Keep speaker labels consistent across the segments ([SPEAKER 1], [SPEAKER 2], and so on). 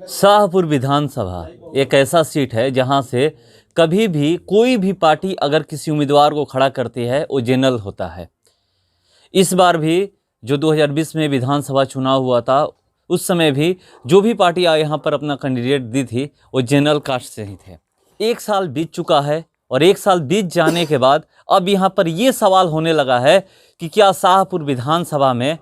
[SPEAKER 1] शाहपुर विधानसभा एक ऐसा सीट है जहां से कभी भी कोई भी पार्टी अगर किसी उम्मीदवार को खड़ा करती है वो जनरल होता है। इस बार भी जो 2020 में विधानसभा चुनाव हुआ था उस समय भी जो भी पार्टी यहाँ पर अपना कैंडिडेट दी थी वो जनरल कास्ट से ही थे। एक साल बीत चुका है और एक साल बीत जाने के बाद अब यहाँ पर ये सवाल होने लगा है कि क्या शाहपुर विधानसभा में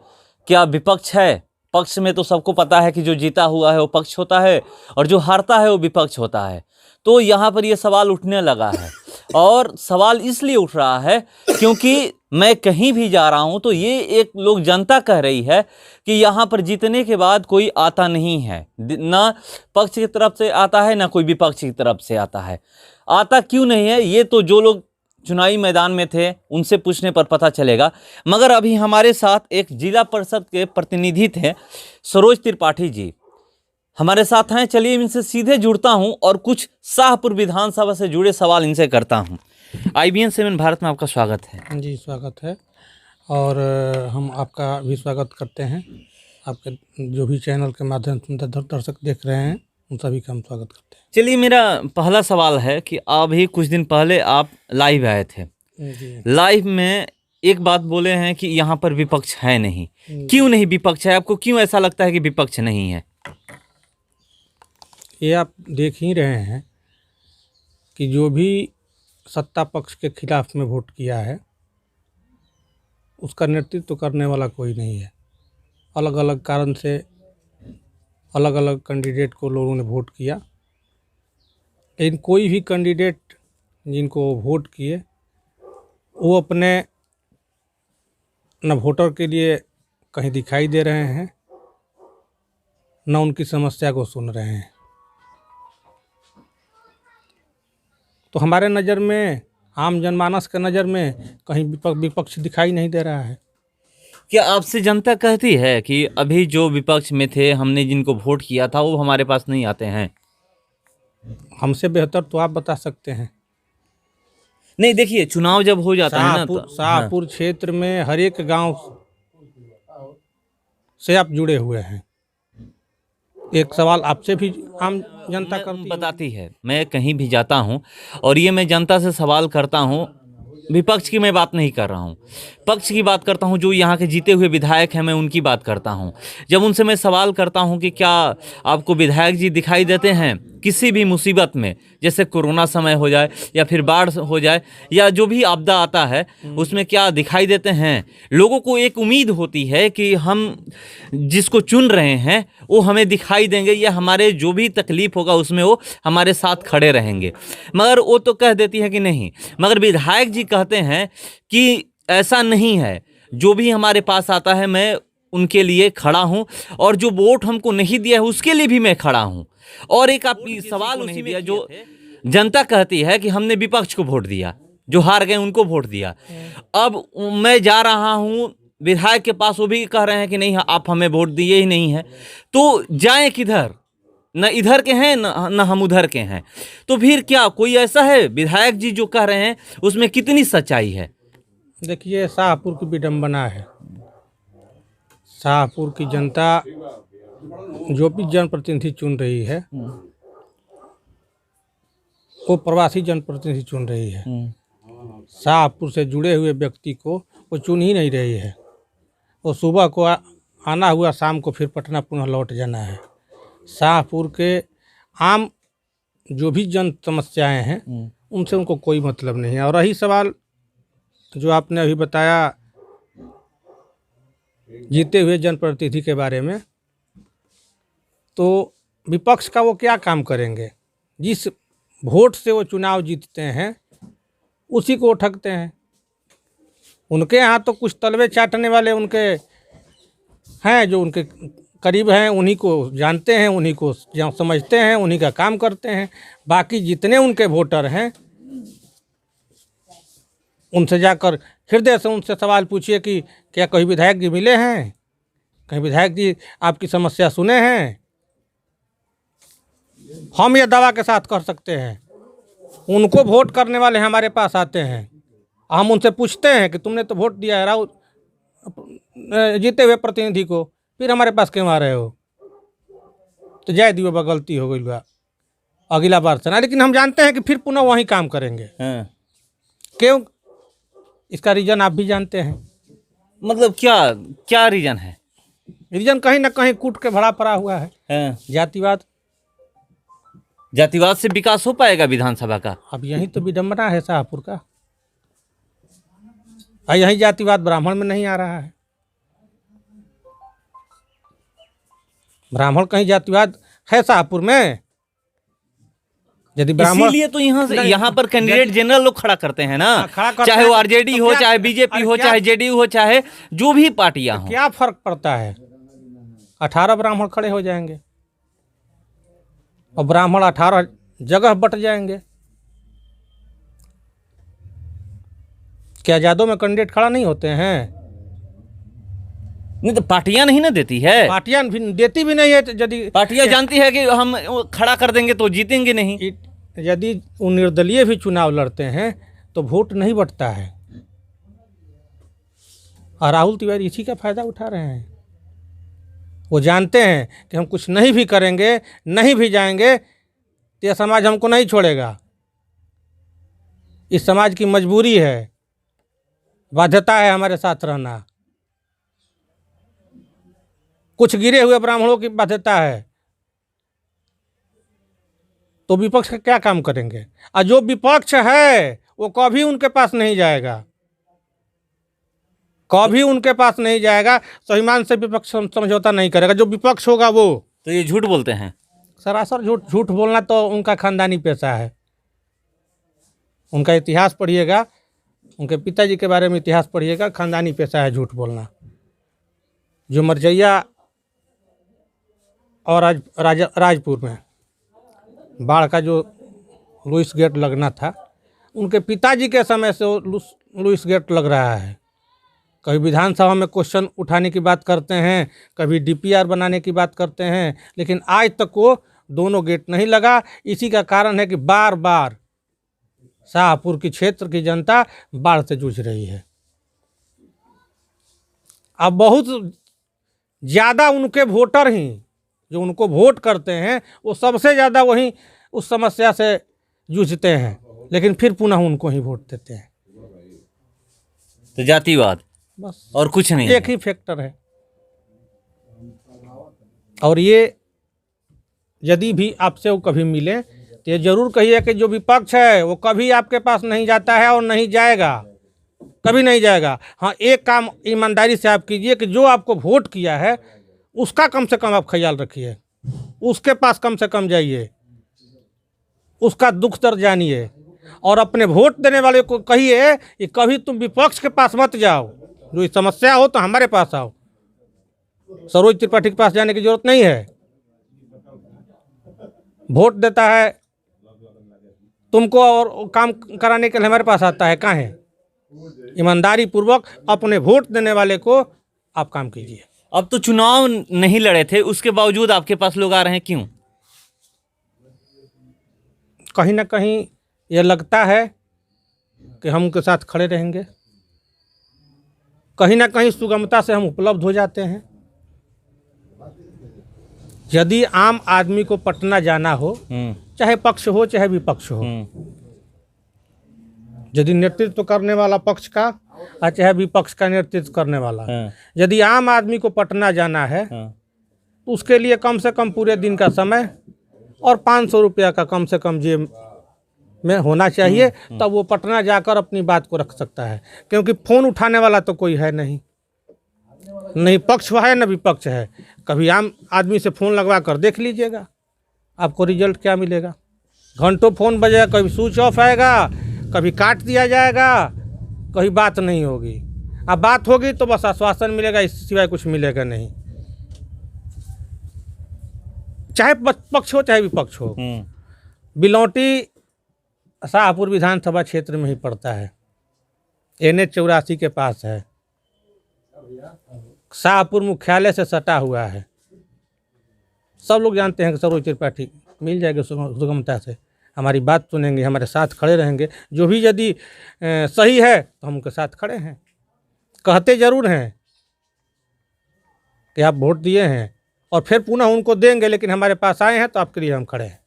[SPEAKER 1] क्या विपक्ष है। पक्ष में तो सबको पता है कि जो जीता हुआ है वो पक्ष होता है और जो हारता है वो विपक्ष होता है। तो यहाँ पर ये सवाल उठने लगा है और सवाल इसलिए उठ रहा है क्योंकि मैं कहीं भी जा रहा हूँ तो ये एक लोग जनता कह रही है कि यहाँ पर जीतने के बाद कोई आता नहीं है, ना पक्ष की तरफ से आता है ना कोई विपक्ष की तरफ से आता है। आता क्यों नहीं है ये तो जो लोग चुनावी मैदान में थे उनसे पूछने पर पता चलेगा। मगर अभी हमारे साथ एक जिला परिषद के प्रतिनिधि थे सरोज त्रिपाठी जी हमारे साथ हैं। चलिए इनसे सीधे जुड़ता हूं और कुछ शाहपुर विधानसभा से जुड़े सवाल इनसे करता हूं। IBN 7 भारत में आपका स्वागत है।
[SPEAKER 2] जी स्वागत है और हम आपका भी स्वागत करते हैं। आपके जो भी चैनल के माध्यम से दर्शक देख रहे हैं उन सभी का हम स्वागत करते हैं।
[SPEAKER 1] चलिए मेरा पहला सवाल है कि अभी कुछ दिन पहले आप लाइव आए थे। लाइव में एक बात बोले हैं कि यहाँ पर विपक्ष है नहीं। क्यों नहीं विपक्ष है? आपको क्यों ऐसा लगता है कि विपक्ष नहीं है?
[SPEAKER 2] ये आप देख ही रहे हैं कि जो भी सत्ता पक्ष के खिलाफ में वोट किया है उसका नेतृत्व करने वाला कोई नहीं है। अलग अलग कारण से अलग अलग कैंडिडेट को लोगों ने वोट किया, लेकिन कोई भी कैंडिडेट जिनको वोट किए वो अपने न वोटर के लिए कहीं दिखाई दे रहे हैं न उनकी समस्या को सुन रहे हैं। तो हमारे नज़र में, आम जनमानस के नज़र में कहीं विपक्ष दिखाई नहीं दे रहा है।
[SPEAKER 1] क्या आपसे जनता कहती है कि अभी जो विपक्ष में थे हमने जिनको वोट किया था वो हमारे पास नहीं आते हैं?
[SPEAKER 2] हमसे बेहतर तो आप बता सकते हैं।
[SPEAKER 1] नहीं देखिए, चुनाव जब हो जाता है ना तो
[SPEAKER 2] शाहपुर क्षेत्र में हर एक गांव से आप जुड़े हुए हैं। एक सवाल आपसे भी आम जनता
[SPEAKER 1] बताती है। मैं कहीं भी जाता हूं और ये मैं जनता से सवाल करता हूं, विपक्ष की मैं बात नहीं कर रहा हूं, पक्ष की बात करता हूं। जो यहाँ के जीते हुए विधायक हैं मैं उनकी बात करता हूं। जब उनसे मैं सवाल करता हूं कि क्या आपको विधायक जी दिखाई देते हैं किसी भी मुसीबत में, जैसे कोरोना समय हो जाए या फिर बाढ़ हो जाए या जो भी आपदा आता है उसमें क्या दिखाई देते हैं? लोगों को एक उम्मीद होती है कि हम जिसको चुन रहे हैं वो हमें दिखाई देंगे या हमारे जो भी तकलीफ होगा उसमें वो हमारे साथ खड़े रहेंगे। मगर वो तो कह देती है कि नहीं। मगर विधायक जी कहते हैं कि ऐसा नहीं है, जो भी हमारे पास आता है मैं उनके लिए खड़ा हूं और जो वोट हमको नहीं दिया है उसके लिए भी मैं खड़ा हूं। और एक आप सवाल उसी में जो जनता कहती है कि हमने विपक्ष को वोट दिया, जो हार गए उनको वोट दिया। अब मैं जा रहा हूं विधायक के पास, वो भी कह रहे हैं कि नहीं आप हमें वोट दिए ही नहीं है, तो जाएं किधर? न इधर के हैं न हम उधर के हैं। तो फिर क्या कोई ऐसा है विधायक जी जो कह रहे हैं उसमें कितनी सच्चाई है?
[SPEAKER 2] देखिए, शाहपुर की विडंबना है। शाहपुर की जनता जो भी जनप्रतिनिधि चुन रही है वो प्रवासी जनप्रतिनिधि चुन रही है। शाहपुर से जुड़े हुए व्यक्ति को वो चुन ही नहीं रही है। वो सुबह को आना हुआ, शाम को फिर पटना पुनः लौट जाना है। शाहपुर के आम जो भी जन समस्याएं हैं उनसे उनको कोई मतलब नहीं है। और रही सवाल जो आपने अभी बताया जीते हुए जनप्रतिनिधि के बारे में, तो विपक्ष का वो क्या काम करेंगे? जिस वोट से वो चुनाव जीतते हैं उसी को ठगते हैं। उनके यहाँ तो कुछ तलवे चाटने वाले उनके हैं, जो उनके करीब हैं, उन्हीं को जानते हैं, उन्हीं को समझते हैं, उन्हीं का काम करते हैं। बाकी जितने उनके वोटर हैं उनसे जाकर हृदय से उनसे सवाल पूछिए कि क्या कहीं विधायक जी मिले हैं, कहीं विधायक जी आपकी समस्या सुने हैं। हम ये दावा के साथ कर सकते हैं, उनको वोट करने वाले हमारे पास आते हैं, हम उनसे पूछते हैं कि तुमने तो वोट दिया है राउत जीते हुए प्रतिनिधि को, फिर हमारे पास क्यों आ रहे हो? तो जय दियो बा गलती हो गई बा, अगला बार से ना। लेकिन हम जानते हैं कि फिर पुनः वही काम करेंगे।
[SPEAKER 1] हाँ।
[SPEAKER 2] क्यों? इसका रीज़न आप भी जानते हैं।
[SPEAKER 1] मतलब क्या क्या रीजन है?
[SPEAKER 2] रीज़न कहीं ना कहीं कूट के भरा पड़ा हुआ है,
[SPEAKER 1] हाँ।
[SPEAKER 2] जातिवाद।
[SPEAKER 1] जातिवाद से विकास हो पाएगा विधानसभा का?
[SPEAKER 2] अब यही तो विडम्बना है शाहपुर का। यही जातिवाद ब्राह्मण में नहीं आ रहा है। ब्राह्मण कहीं जातिवाद है शाहपुर में? यदि ब्राह्मण,
[SPEAKER 1] इसीलिए तो
[SPEAKER 2] नहीं,
[SPEAKER 1] यहाँ पर कैंडिडेट जनरल लोग खड़ा करते हैं ना,
[SPEAKER 2] खड़ा करते
[SPEAKER 1] चाहे वो
[SPEAKER 2] हैं,
[SPEAKER 1] आरजेडी
[SPEAKER 2] तो
[SPEAKER 1] हो,
[SPEAKER 2] क्या-
[SPEAKER 1] चाहे बीजेपी
[SPEAKER 2] अरे
[SPEAKER 1] हो,
[SPEAKER 2] क्या-
[SPEAKER 1] चाहे जेडीयू हो, चाहे जो भी पार्टियां हो।
[SPEAKER 2] क्या फर्क पड़ता है? 18 ब्राह्मण खड़े हो जाएंगे और ब्राह्मण 18 जगह बट जाएंगे। क्या यादव में कैंडिडेट खड़ा नहीं होते हैं?
[SPEAKER 1] नहीं तो पार्टियां नहीं ना देती है।
[SPEAKER 2] पार्टियां भी देती भी नहीं है। तो यदि
[SPEAKER 1] पार्टियां जानती है कि हम खड़ा कर देंगे तो जीतेंगे नहीं।
[SPEAKER 2] यदि वो निर्दलीय भी चुनाव लड़ते हैं तो वोट नहीं बटता है। और राहुल तिवारी इसी का फायदा उठा रहे हैं। वो जानते हैं कि हम कुछ नहीं भी करेंगे, नहीं भी जाएंगे तो यह समाज हमको नहीं छोड़ेगा। इस समाज की मजबूरी है, बाध्यता है हमारे साथ रहना। कुछ गिरे हुए ब्राह्मणों की बाध्यता है, तो विपक्ष का क्या काम करेंगे? और जो विपक्ष है वो कभी उनके पास नहीं जाएगा, कभी उनके पास नहीं जाएगा। स्वाभिमान से विपक्ष समझौता नहीं करेगा। जो विपक्ष होगा वो
[SPEAKER 1] तो ये झूठ बोलते हैं।
[SPEAKER 2] सरासर झूठ बोलना तो उनका खानदानी पेशा है। उनका इतिहास पढ़िएगा, उनके पिताजी के बारे में इतिहास पढ़िएगा, खानदानी पेशा है झूठ बोलना। जो मरजैया और राजपुर में बाढ़ का जो लुइस गेट लगना था, उनके पिताजी के समय से वो लुइस गेट लग रहा है। कभी विधानसभा में क्वेश्चन उठाने की बात करते हैं, कभी डीपीआर बनाने की बात करते हैं, लेकिन आज तक वो दोनों गेट नहीं लगा। इसी का कारण है कि बार बार शाहपुर की क्षेत्र की जनता बाढ़ से जूझ रही है। अब बहुत ज़्यादा उनके वोटर ही जो उनको वोट करते हैं वो सबसे ज़्यादा वही उस समस्या से जूझते हैं, लेकिन फिर पुनः उनको ही वोट देते हैं।
[SPEAKER 1] तो जातिवाद
[SPEAKER 2] बस
[SPEAKER 1] और कुछ नहीं
[SPEAKER 2] एक ही फैक्टर है। और ये यदि भी आपसे वो कभी मिले तो ये जरूर कहिए कि जो विपक्ष है वो कभी आपके पास नहीं जाता है और नहीं जाएगा, कभी नहीं जाएगा। हाँ, एक काम ईमानदारी से आप कीजिए कि जो आपको वोट किया है उसका कम से कम आप ख्याल रखिए, उसके पास कम से कम जाइए, उसका दुख दर्द जानिए, और अपने वोट देने वाले को कहिए कि कभी तुम विपक्ष के पास मत जाओ, जो समस्या हो तो हमारे पास आओ। सरोज त्रिपाठी के पास जाने की जरूरत नहीं है। वोट देता है तुमको और काम कराने के लिए हमारे पास आता है। कहाँ है? ईमानदारी पूर्वक अपने वोट देने वाले को आप काम कीजिए।
[SPEAKER 1] अब तो चुनाव नहीं लड़े थे, उसके बावजूद आपके पास लोग आ रहे हैं, क्यों?
[SPEAKER 2] कहीं ना कहीं ये लगता है कि हम उनके साथ खड़े रहेंगे। कहीं ना कहीं सुगमता से हम उपलब्ध हो जाते हैं। यदि आम आदमी को पटना जाना हो, चाहे पक्ष हो चाहे विपक्ष हो, यदि नेतृत्व करने वाला पक्ष का और चाहे विपक्ष का नेतृत्व करने वाला, यदि आम आदमी को पटना जाना है तो उसके लिए कम से कम पूरे दिन का समय और 500 रुपया का कम से कम जेब में होना चाहिए, तब वो पटना जाकर अपनी बात को रख सकता है। क्योंकि फ़ोन उठाने वाला तो कोई है नहीं, नहीं पक्ष है न विपक्ष है। कभी आम आदमी से फ़ोन लगवा कर देख लीजिएगा, आपको रिजल्ट क्या मिलेगा। घंटों फ़ोन बजेगा, कभी स्विच ऑफ आएगा, कभी काट दिया जाएगा, कभी बात नहीं होगी। अब बात होगी तो बस आश्वासन मिलेगा, इससे सिवाय कुछ मिलेगा नहीं। चाहे पक्ष हो चाहे विपक्ष हो। बिलौटी शाहपुर विधानसभा क्षेत्र में ही पड़ता है, NH 84 के पास है, शाहपुर मुख्यालय से सटा हुआ है। सब लोग जानते हैं कि सरोज त्रिपाठी मिल जाएगी सुगमता से, हमारी बात सुनेंगे, हमारे साथ खड़े रहेंगे। जो भी यदि सही है तो हम उनके साथ खड़े हैं। कहते ज़रूर हैं कि आप वोट दिए हैं और फिर पुनः उनको देंगे, लेकिन हमारे पास आए हैं तो आपके लिए हम खड़े हैं।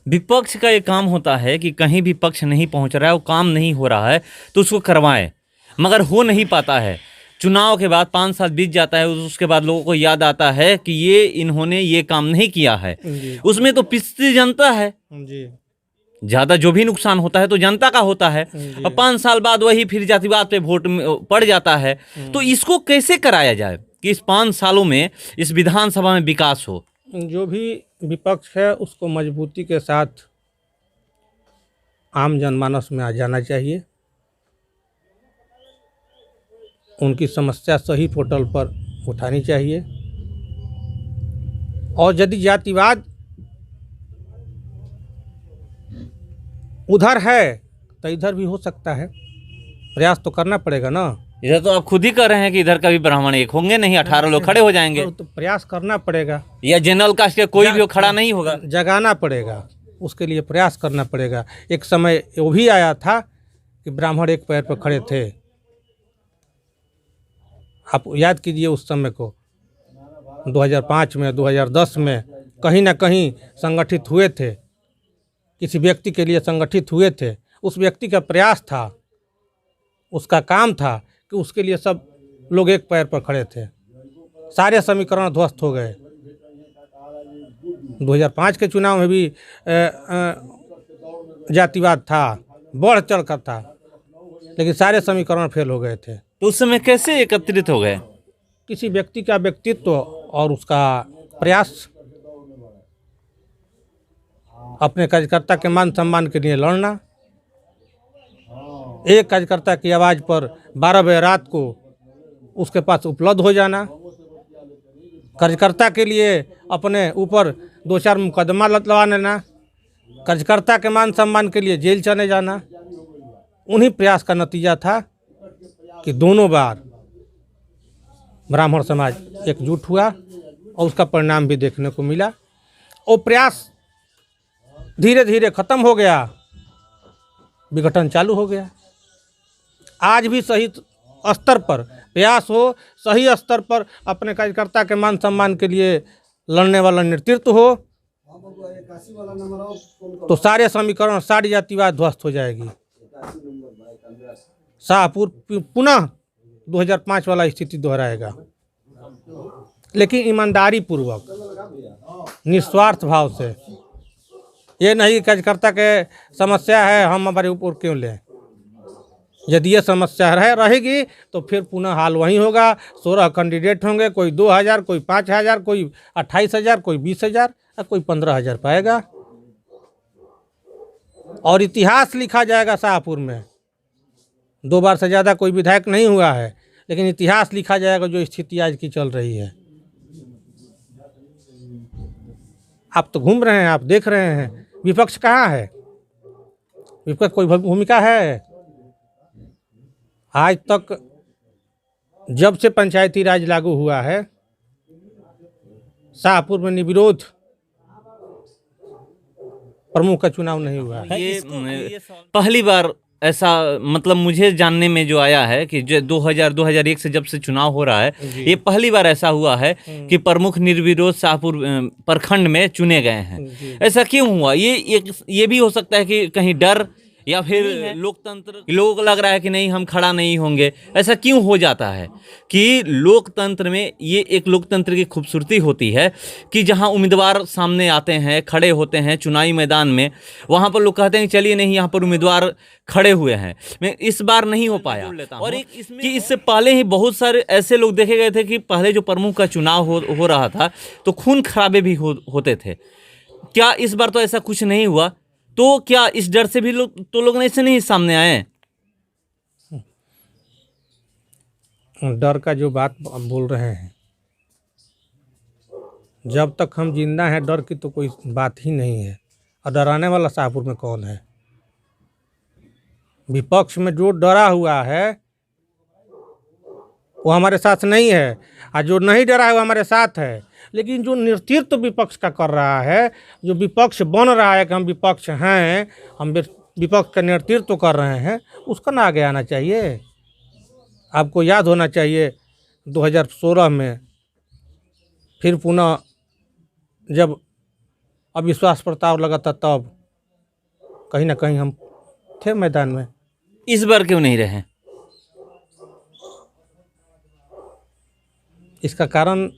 [SPEAKER 1] विपक्ष का ये काम होता है कि कहीं भी पक्ष नहीं पहुंच रहा है, वो काम नहीं हो रहा है तो उसको करवाएं, मगर हो नहीं पाता है। चुनाव के बाद 5 साल बीत जाता है, उसके बाद लोगों को याद आता है कि ये इन्होंने ये काम नहीं किया है। उसमें तो पिछती जनता है
[SPEAKER 2] जी
[SPEAKER 1] ज़्यादा, जो भी नुकसान होता है तो जनता का होता है। अब 5 साल बाद वही फिर जातिवाद पे वोट पड़ जाता है। तो इसको कैसे कराया जाए कि इस 5 सालों में इस विधानसभा में विकास हो?
[SPEAKER 2] जो भी विपक्ष है उसको मजबूती के साथ आम जनमानस में आ जाना चाहिए। उनकी समस्या सही पोर्टल पर उठानी चाहिए। और यदि जातिवाद उधर है तो इधर भी हो सकता है, प्रयास तो करना पड़ेगा ना।
[SPEAKER 1] इधर तो आप खुद ही कह रहे हैं कि इधर का भी ब्राह्मण एक होंगे नहीं, 18 लोग खड़े हो जाएंगे।
[SPEAKER 2] तो प्रयास करना पड़ेगा,
[SPEAKER 1] या जनरल कास्ट के कोई भी खड़ा नहीं होगा।
[SPEAKER 2] जगाना पड़ेगा, उसके लिए प्रयास करना पड़ेगा। एक समय वो भी आया था कि ब्राह्मण एक पैर पर खड़े थे। आप याद कीजिए उस समय को, 2005 में 2010 में कहीं ना कहीं संगठित हुए थे, किसी व्यक्ति के लिए संगठित हुए थे। उस व्यक्ति का प्रयास था, उसका काम था कि उसके लिए सब लोग एक पैर पर खड़े थे। सारे समीकरण ध्वस्त हो गए। 2005 के चुनाव में भी जातिवाद था, बढ़ चढ़ कर था, लेकिन सारे समीकरण फेल हो गए थे।
[SPEAKER 1] तो उस समय कैसे एकत्रित हो गए?
[SPEAKER 2] किसी व्यक्ति का व्यक्तित्व और उसका प्रयास, अपने कार्यकर्ता के मान सम्मान के लिए लड़ना। एक कार्यकर्ता की आवाज़ पर 12 बजे रात को उसके पास उपलब्ध हो जाना, कार्यकर्ता के लिए अपने ऊपर 2-4 मुकदमा लगा लेना, कार्यकर्ता के मान सम्मान के लिए जेल चले जाना। उन्हीं प्रयास का नतीजा था कि दोनों बार ब्राह्मण समाज एकजुट हुआ और उसका परिणाम भी देखने को मिला। और प्रयास धीरे धीरे खत्म हो गया, विघटन चालू हो गया। आज भी सही स्तर पर प्रयास हो, सही स्तर पर अपने कार्यकर्ता के मान सम्मान के लिए लड़ने वाला नेतृत्व हो, तो सारे समीकरण, सारी जातिवाद ध्वस्त हो जाएगी। शाहपुर पुनः 2005 वाला स्थिति दोहराएगा, लेकिन ईमानदारी पूर्वक, निस्वार्थ भाव से। ये नहीं कार्यकर्ता के समस्या है हम हमारे ऊपर क्यों लें। यदि ये समस्या रहेगी तो फिर पुनः हाल वही होगा। 16 कैंडिडेट होंगे, कोई 2000, कोई 5000, कोई 28,000, कोई 20,000 और कोई 15,000 पाएगा। और इतिहास लिखा जाएगा शाहपुर में। 2 बार से ज़्यादा कोई विधायक नहीं हुआ है, लेकिन इतिहास लिखा जाएगा जो स्थिति आज की चल रही है। आप तो घूम रहे हैं, आप देख रहे हैं विपक्ष कहाँ है। विपक्ष कोई भूमिका है? आज तक जब से पंचायती राज लागू हुआ है, शाहपुर में निर्विरोध प्रमुख का चुनाव नहीं हुआ है।
[SPEAKER 1] ये पहली बार ऐसा, मतलब मुझे जानने में जो आया है कि जो 2001 से जब से चुनाव हो रहा है, ये पहली बार ऐसा हुआ है कि प्रमुख निर्विरोध शाहपुर प्रखंड में चुने गए हैं। ऐसा क्यों हुआ? ये भी हो सकता है कि कहीं डर, या फिर लोकतंत्र, लोगों को लग रहा है कि नहीं हम खड़ा नहीं होंगे। ऐसा क्यों हो जाता है कि लोकतंत्र में, ये एक लोकतंत्र की खूबसूरती होती है कि जहां उम्मीदवार सामने आते हैं, खड़े होते हैं चुनावी मैदान में, वहां पर लोग कहते हैं चलिए नहीं यहाँ पर उम्मीदवार खड़े हुए हैं। मैं इस बार नहीं हो पाया। और एक इसमें कि इससे पहले ही बहुत सारे ऐसे लोग देखे गए थे कि पहले जो प्रमुख का चुनाव हो रहा था तो खून खराबे भी होते थे। क्या इस बार तो ऐसा कुछ नहीं हुआ? तो क्या इस डर से भी लोग ऐसे नहीं सामने आए?
[SPEAKER 2] डर का जो बात बोल रहे हैं, जब तक हम जिंदा हैं डर की तो कोई बात ही नहीं है। और डराने वाला शाहपुर में कौन है? विपक्ष में जो डरा हुआ है वो हमारे साथ नहीं है, और जो नहीं डरा है वो हमारे साथ है। लेकिन जो नेतृत्व विपक्ष का कर रहा है, जो विपक्ष बन रहा है कि हम विपक्ष हैं, हम विपक्ष का नेतृत्व कर रहे हैं, उसका ना आगे आना चाहिए। आपको याद होना चाहिए 2016 में फिर पुनः जब अविश्वास प्रस्ताव लगा था तब कहीं ना कहीं हम थे मैदान में।
[SPEAKER 1] इस बार क्यों नहीं रहे?
[SPEAKER 2] इसका कारण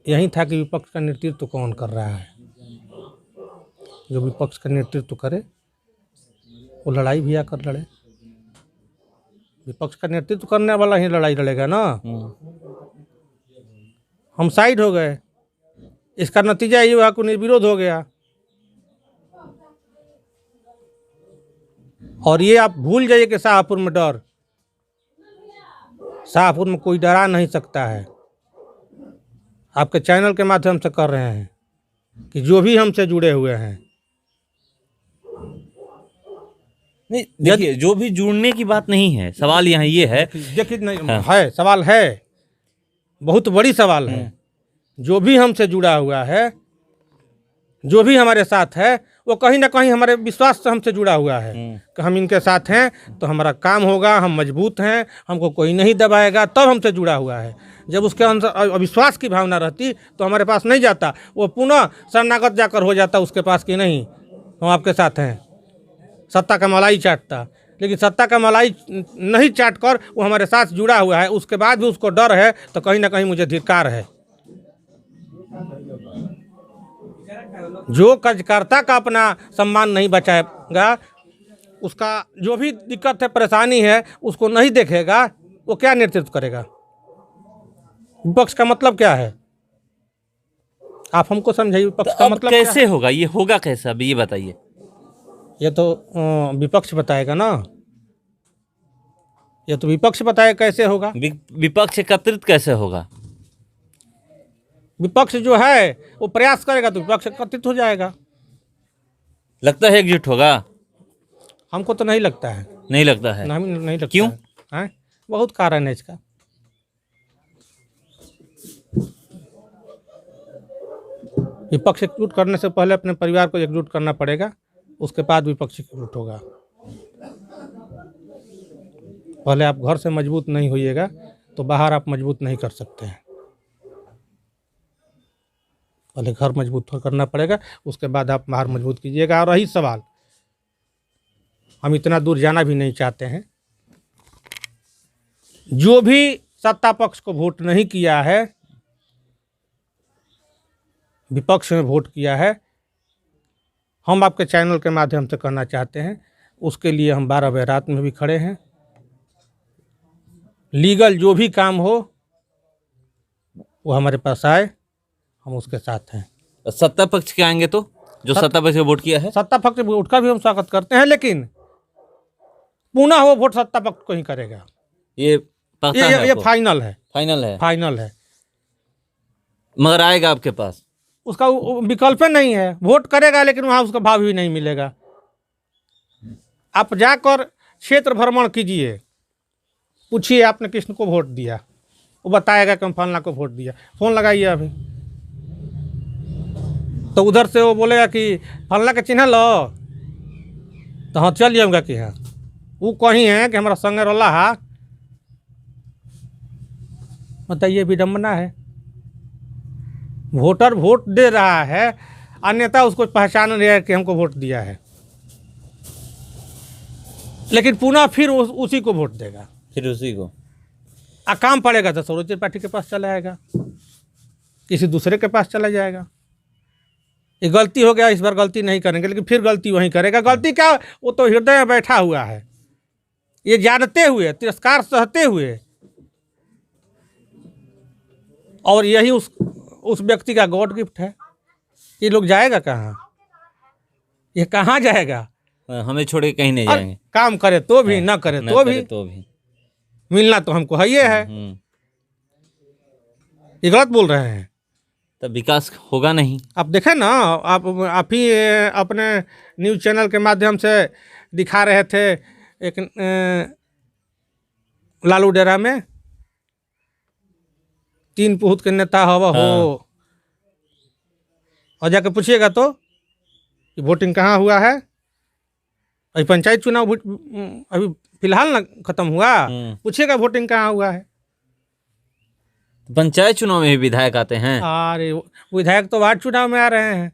[SPEAKER 2] यही था कि विपक्ष का नेतृत्व कौन कर रहा है। जो विपक्ष का नेतृत्व करे वो लड़ाई भी आकर लड़े। विपक्ष का नेतृत्व करने वाला ही लड़ाई लड़ेगा ना। हम साइड हो गए, इसका नतीजा ये हुआ कि निर्विरोध हो गया। और ये आप भूल जाइए कि शाहपुर में डर, शाहपुर में कोई डरा नहीं सकता है। आपके चैनल के माध्यम से कर रहे हैं कि जो भी हमसे जुड़े हुए हैं,
[SPEAKER 1] नहीं देखिए, जो भी जुड़ने की बात नहीं है, सवाल यहाँ ये है,
[SPEAKER 2] देखिए नहीं है, सवाल है, बहुत बड़ी सवाल है। जो भी हमसे जुड़ा हुआ है, जो भी हमारे साथ है, वो कहीं ना कहीं हमारे विश्वास से हमसे जुड़ा हुआ है कि हम इनके साथ हैं तो हमारा काम होगा, हम मजबूत हैं, हमको कोई नहीं दबाएगा, तब हमसे जुड़ा हुआ है। जब उसके अंदर अविश्वास की भावना रहती तो हमारे पास नहीं जाता, वो पुनः शरणागत जाकर हो जाता उसके पास कि नहीं हम आपके साथ हैं, सत्ता का मलाई चाटता। लेकिन सत्ता का मलाई नहीं चाट कर वो हमारे साथ जुड़ा हुआ है, उसके बाद भी उसको डर है, तो कहीं ना कहीं मुझे धिक्कार है। जो कार्यकर्ता का अपना सम्मान नहीं बचाएगा, उसका जो भी दिक्कत है, परेशानी है, उसको नहीं देखेगा, वो क्या नेतृत्व करेगा? विपक्ष का मतलब क्या है? आप हमको समझाइए, विपक्ष का मतलब
[SPEAKER 1] कैसे
[SPEAKER 2] क्या है?
[SPEAKER 1] होगा, ये होगा कैसे, अभी ये बताइए।
[SPEAKER 2] ये तो विपक्ष बताएगा ना, ये तो विपक्ष बताएगा कैसे होगा।
[SPEAKER 1] विपक्ष एकत्रित कैसे होगा?
[SPEAKER 2] विपक्ष जो है वो प्रयास करेगा तो विपक्ष एकत्रित हो जाएगा।
[SPEAKER 1] लगता है एकजुट होगा?
[SPEAKER 2] हमको तो नहीं लगता है।
[SPEAKER 1] नहीं लगता है?
[SPEAKER 2] नहीं लगता।
[SPEAKER 1] क्यों?
[SPEAKER 2] है बहुत कारण है इसका। विपक्ष एकजुट करने से पहले अपने परिवार को एकजुट करना पड़ेगा, उसके बाद विपक्ष एकजुट होगा। पहले आप घर से मजबूत नहीं होइएगा तो बाहर आप मजबूत नहीं कर सकते हैं। पहले घर मजबूत करना पड़ेगा, उसके बाद आप बाहर मजबूत कीजिएगा। और रही सवाल, हम इतना दूर जाना भी नहीं चाहते हैं। जो भी सत्ता पक्ष को वोट नहीं किया है, विपक्ष में वोट किया है, हम आपके चैनल के माध्यम से कहना चाहते हैं, उसके लिए हम 12 बजे रात में भी खड़े हैं। लीगल जो भी काम हो वो हमारे पास आए, हम उसके साथ हैं।
[SPEAKER 1] सत्ता पक्ष के आएंगे तो, जो सत्ता पक्ष को वोट किया है,
[SPEAKER 2] सत्ता पक्ष वोट का भी हम स्वागत करते हैं, लेकिन पुनः वो वोट सत्ता पक्ष को ही करेगा।
[SPEAKER 1] ये पक्का है?
[SPEAKER 2] ये फाइनल है।
[SPEAKER 1] फाइनल है?
[SPEAKER 2] फाइनल है।
[SPEAKER 1] मगर आएगा आपके पास?
[SPEAKER 2] उसका विकल्प नहीं है, वोट करेगा लेकिन वहाँ उसका भाव भी नहीं मिलेगा। आप जाकर क्षेत्र भ्रमण कीजिए, पूछिए आपने किसको को वोट दिया, वो बताएगा कि हम फलना को वोट दिया। फ़ोन लगाइए अभी, तो उधर से वो बोलेगा कि फलना के चिन्ह लो, तो हाँ चल जाऊँगा कि हाँ वो कहीं है कि हमारा संग रोला है। बताइए, विडम्बना है। वोटर वोट दे रहा है, अन्यथा उसको पहचान नहीं है कि हमको वोट दिया है, लेकिन पुनः फिर उसी को वोट देगा,
[SPEAKER 1] फिर उसी को।
[SPEAKER 2] काम पड़ेगा तो सरोज त्रिपाठी के पास चला जाएगा, किसी दूसरे के पास चला जाएगा। ये गलती हो गया, इस बार गलती नहीं करेंगे, लेकिन फिर गलती वहीं करेगा। गलती क्या, वो तो हृदय में बैठा हुआ है, ये जानते हुए, तिरस्कार सहते हुए, और यही उस व्यक्ति का गॉड गिफ्ट है। ये लोग जाएगा कहाँ, ये कहाँ जाएगा?
[SPEAKER 1] हमें छोड़ के कहीं नहीं जाएंगे।
[SPEAKER 2] काम करे तो भी, ना करे तो भी मिलना तो हमको है, ये है। ये गलत बोल रहे हैं,
[SPEAKER 1] तब विकास होगा नहीं।
[SPEAKER 2] आप देखें ना, आप ही अपने न्यूज़ चैनल के माध्यम से दिखा रहे थे एक लालू डेरा में 3 पुहत के नेता हवा हो। और जाके पूछिएगा तो कि वोटिंग कहाँ हुआ है। अभी पंचायत चुनाव अभी फिलहाल ना खत्म हुआ, पूछिएगा वोटिंग कहाँ हुआ है।
[SPEAKER 1] पंचायत चुनाव में भी विधायक आते हैं।
[SPEAKER 2] अरे विधायक तो वार्ड चुनाव में आ रहे हैं।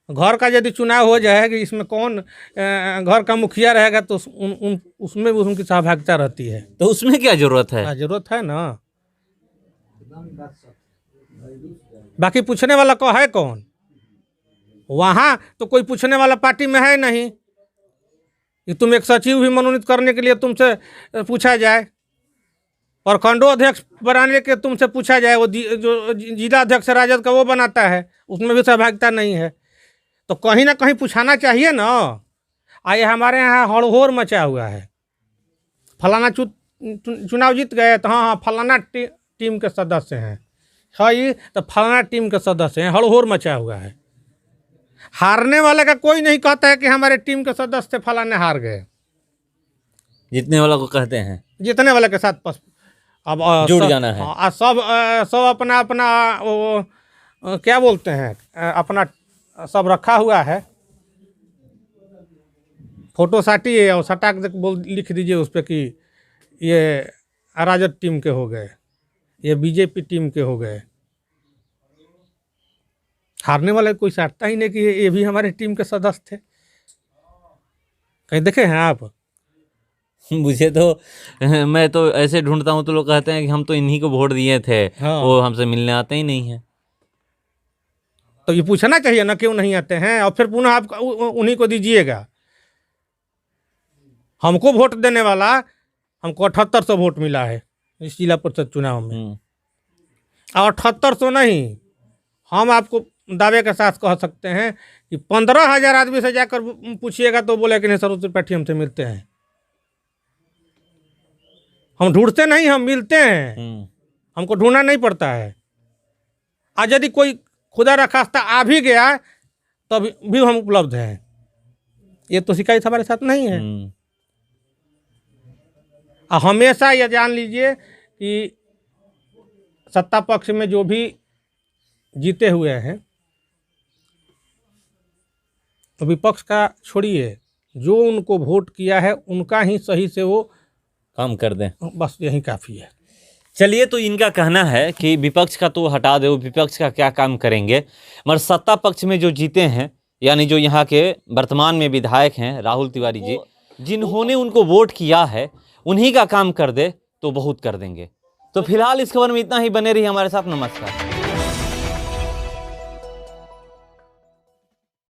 [SPEAKER 2] घर का यदि चुनाव हो जाए कि इसमें कौन घर का मुखिया रहेगा तो उसमें भी उनकी सहभागिता रहती है।
[SPEAKER 1] तो उसमें क्या जरूरत है?
[SPEAKER 2] जरूरत है ना। बाकी पूछने वाला को है कौन? वहाँ तो कोई पूछने वाला पार्टी में है नहीं कि तुम एक सचिव भी मनोनीत करने के लिए तुमसे पूछा जाए, प्रखंडों अध्यक्ष बनाने के तुमसे पूछा जाए, वो जो जिला अध्यक्ष राजद का वो बनाता है, उसमें भी सहभागिता नहीं है। तो कहीं ना कहीं पूछाना चाहिए ना। आए हमारे यहाँ हड़होर मचा हुआ है, फलाना चुनाव जीत गए तो हाँ फलाना टीम के सदस्य हैं, ये तो फलाना टीम के सदस्य हैं। हड़होर मचा हुआ है। हारने वाले का कोई नहीं कहता है कि हमारे टीम के सदस्य फलाने हार गए।
[SPEAKER 1] जीतने वाला को कहते हैं,
[SPEAKER 2] जीतने वाले के साथ अब
[SPEAKER 1] जुड़ जाना है।
[SPEAKER 2] सब अपना अपना वो क्या बोलते हैं, अपना सब रखा हुआ है। फोटो साटिए और सटा के लिख दीजिए उस पर कि ये राजद टीम के हो गए, ये बीजेपी टीम के हो गए। हारने वाले कोई साटता ही नहीं कि ये भी हमारे टीम के सदस्य थे। कहीं देखे हैं आप?
[SPEAKER 1] मुझे तो मैं तो ऐसे ढूंढता हूँ तो लोग कहते हैं कि हम तो इन्हीं को वोट दिए थे।
[SPEAKER 2] हाँ।
[SPEAKER 1] वो हमसे मिलने आते ही नहीं है।
[SPEAKER 2] तो ये पूछना चाहिए ना क्यों नहीं आते हैं, और फिर पुनः आप उन्हीं को दीजिएगा। हमको वोट देने वाला, हमको 7800 वोट मिला है इस जिला परिषद चुनाव में, और 7800 नहीं, हम आपको दावे के साथ कह सकते हैं कि 15,000 आदमी से जाकर पूछिएगा तो बोले कि नहीं सर उत्तर पार्टी हमसे मिलते हैं। हम ढूंढते नहीं, हम मिलते हैं। हमको ढूंढना नहीं पड़ता है। आज यदि कोई खुदा रखास्ता आ भी गया तब भी हम उपलब्ध हैं। ये तो शिकायत हमारे साथ नहीं है। हमेशा ये जान लीजिए कि सत्ता पक्ष में जो भी जीते हुए हैं, तो विपक्ष का छोड़िए, जो उनको वोट किया है उनका ही सही से वो
[SPEAKER 1] काम कर दें,
[SPEAKER 2] बस यही काफ़ी है।
[SPEAKER 1] चलिए, तो इनका कहना है कि विपक्ष का तो हटा दो, विपक्ष का क्या काम करेंगे, मगर सत्ता पक्ष में जो जीते हैं, यानी जो यहाँ के वर्तमान में विधायक हैं राहुल तिवारी जी, जिन्होंने उनको वोट किया है, उन्हीं का काम कर दे तो बहुत कर देंगे। तो फिलहाल इस खबर में इतना ही। बने रहिए हमारे साथ। नमस्कार।